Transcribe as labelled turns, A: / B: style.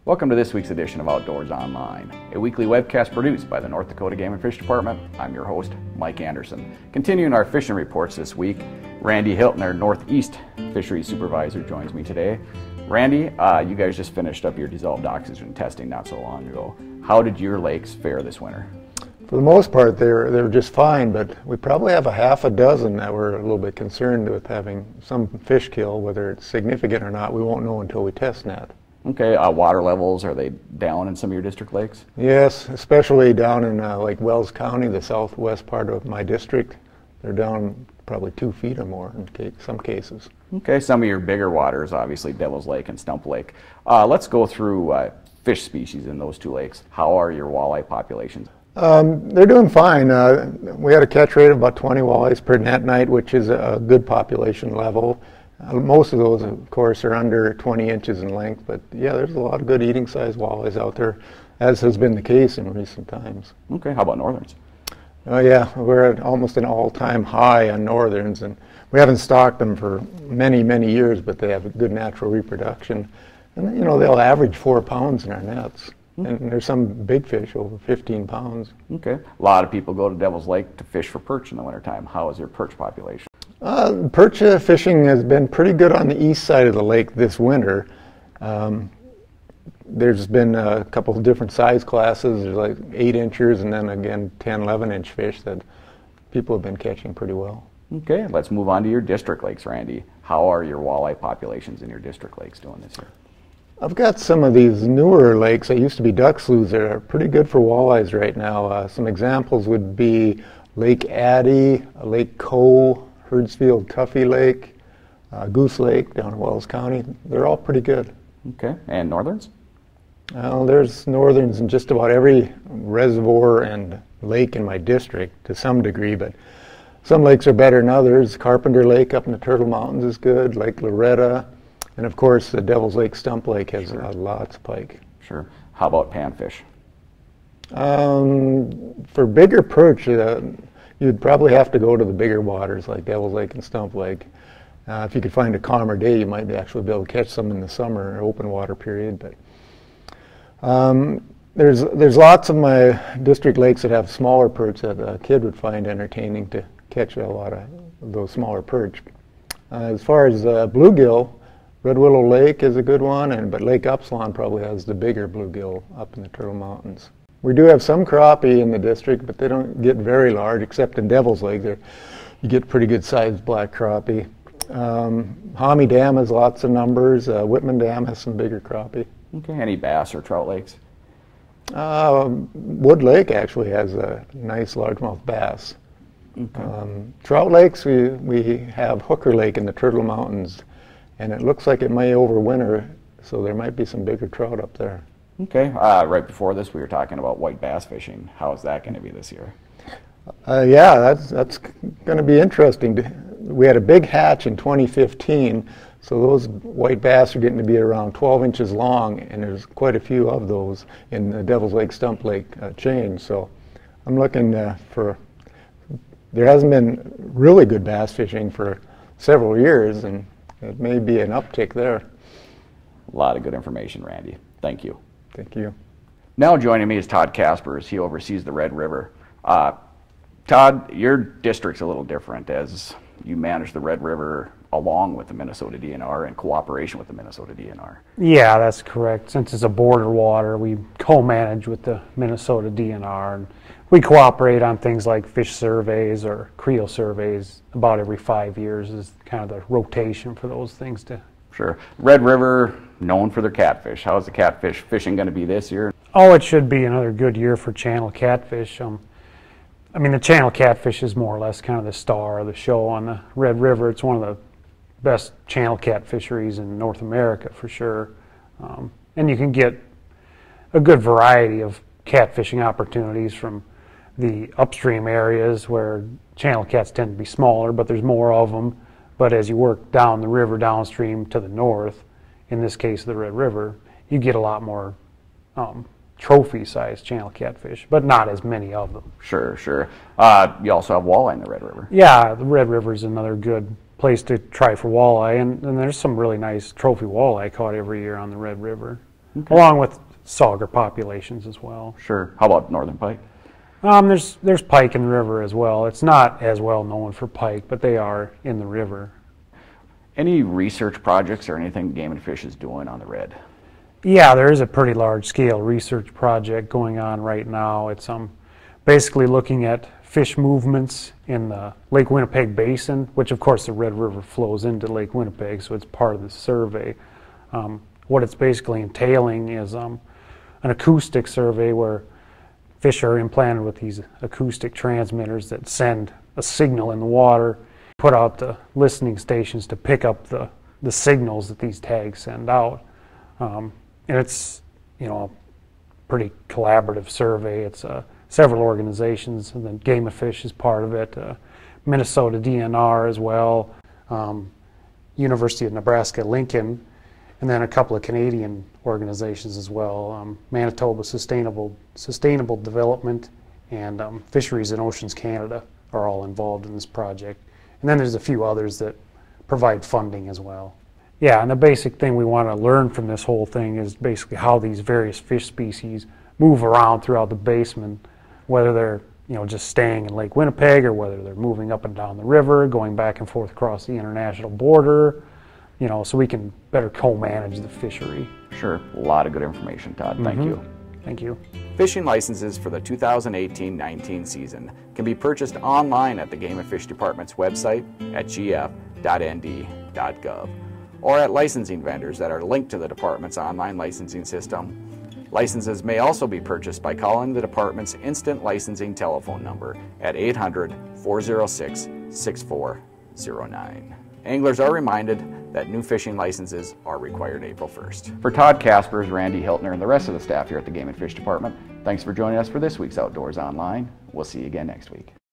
A: Welcome to this week's edition of Outdoors Online, a weekly webcast produced by the North Dakota Game and Fish Department. I'm your host, Mike Anderson. Continuing our fishing reports this week, Randy Hilton, our Northeast Fisheries Supervisor, joins me today. Randy, you guys just finished up your dissolved oxygen testing not so long ago. How did your lakes fare this winter?
B: For the most part, they were just fine, but we probably have a half a dozen that we're a little bit concerned with having some fish kill. Whether it's significant or not, we won't know until we test net.
A: Okay, water levels, are they down in some of your district lakes?
B: Yes, especially down in like Wells County, the southwest part of my district. They're down probably 2 feet or more in some cases.
A: Okay, some of your bigger waters, obviously Devil's Lake and Stump Lake. Let's go through fish species in those two lakes. How are your walleye populations?
B: They're doing fine. We had a catch rate of about 20 walleyes per net night, which is a good population level. Most of those, of course, are under 20 inches in length, but yeah, there's a lot of good eating size walleyes out there, as has been the case in recent times.
A: Okay, how about northerns?
B: Yeah, we're at almost an all-time high on northerns, and we haven't stocked them for many, many years, but they have a good natural reproduction. And, you know, they'll average 4 pounds in our nets. And there's some big fish over 15 pounds.
A: Okay. A lot of people go to Devil's Lake to fish for perch in the wintertime. How is your perch population?
B: Perch fishing has been pretty good on the east side of the lake this winter. There's been a couple of different size classes. There's like 8 inchers and then again 10, 11-inch fish that people have been catching pretty well.
A: Okay, let's move on to your district lakes, Randy. How are your walleye populations in your district lakes doing this year?
B: I've got some of these newer lakes that used to be duck sloughs that are pretty good for walleyes right now. Some examples would be Lake Addy, Lake Coe, Herdsfield Tuffy Lake, Goose Lake down in Wells County. They're all pretty good.
A: Okay, and northerns?
B: There's northerns in just about every reservoir and lake in my district to some degree, but some lakes are better than others. Carpenter Lake up in the Turtle Mountains is good, Lake Loretta, and of course the Devil's Lake Stump Lake has lots of pike.
A: Sure. How about panfish?
B: For bigger perch, you'd probably have to go to the bigger waters like Devil's Lake and Stump Lake. If you could find a calmer day, you might actually be able to catch some in the summer or open water period. But there's lots of my district lakes that have smaller perch that a kid would find entertaining to catch a lot of those smaller perch. As far as bluegill, Red Willow Lake is a good one, but Lake Upsilon probably has the bigger bluegill up in the Turtle Mountains. We do have some crappie in the district, but they don't get very large, except in Devil's Lake. You get pretty good sized black crappie. Homie Dam has lots of numbers. Whitman Dam has some bigger crappie.
A: Okay, any bass or trout lakes?
B: Wood Lake actually has a nice largemouth bass.
A: Okay.
B: Trout lakes, we have Hooker Lake in the Turtle Mountains, and it looks like it may overwinter, so there might be some bigger trout up there.
A: Okay, right before this we were talking about white bass fishing. How is that going to be this year?
B: Yeah, that's going to be interesting. We had a big hatch in 2015, so those white bass are getting to be around 12 inches long, and there's quite a few of those in the Devil's Lake Stump Lake chain. So I'm looking for, there hasn't been really good bass fishing for several years, and it may be an uptick there.
A: A lot of good information, Randy. Thank you.
B: Thank you.
A: Now joining me is Todd Casper. He oversees the Red River. Todd, your district's a little different as you manage the Red River along with the Minnesota DNR in cooperation with the Minnesota DNR.
C: Yeah, that's correct. Since it's a border water, we co-manage with the Minnesota DNR. And we cooperate on things like fish surveys or creel surveys about every 5 years is kind of the rotation for those things to.
A: Sure. Red River, known for their catfish. How is the catfish fishing going to be this year?
C: Oh, it should be another good year for channel catfish. I mean, the channel catfish is more or less kind of the star of the show on the Red River. It's one of the best channel cat fisheries in North America for sure. And you can get a good variety of catfishing opportunities from the upstream areas where channel cats tend to be smaller, but there's more of them. But as you work down the river downstream to the north, in this case the Red River, you get a lot more trophy-sized channel catfish, but not as many of them.
A: Sure, sure. You also have walleye in the Red River.
C: Yeah, the Red River is another good place to try for walleye, and there's some really nice trophy walleye caught every year on the Red River. along with sauger populations as well.
A: Sure. How about northern pike?
C: There's pike in the river as well. It's not as well known for pike, but they are in the river.
A: Any research projects or anything Game and Fish is doing on the red?
C: Yeah, there is a pretty large scale research project going on right now. It's basically looking at fish movements in the Lake Winnipeg Basin, which of course the Red River flows into Lake Winnipeg, so it's part of the survey. What it's basically entailing is an acoustic survey where fish are implanted with these acoustic transmitters that send a signal in the water, put out the listening stations to pick up the signals that these tags send out. And it's, a pretty collaborative survey. It's several organizations, and then Game and Fish is part of it, Minnesota DNR as well, University of Nebraska-Lincoln, and then a couple of Canadian organizations as well, Manitoba Sustainable Development and Fisheries and Oceans Canada are all involved in this project. And then there's a few others that provide funding as well. Yeah, and the basic thing we want to learn from this whole thing is basically how these various fish species move around throughout the basin, whether they're just staying in Lake Winnipeg or whether they're moving up and down the river, going back and forth across the international border, so we can better co-manage the fishery.
A: Sure. A lot of good information, Todd. Thank you.
C: Thank you.
A: Fishing licenses for the 2018-19 season can be purchased online at the Game and Fish Department's website at gf.nd.gov or at licensing vendors that are linked to the department's online licensing system. Licenses may also be purchased by calling the department's instant licensing telephone number at 800-406-6409. Anglers are reminded that new fishing licenses are required April 1st. For Todd Casper, Randy Hiltner, and the rest of the staff here at the Game and Fish Department, thanks for joining us for this week's Outdoors Online. We'll see you again next week.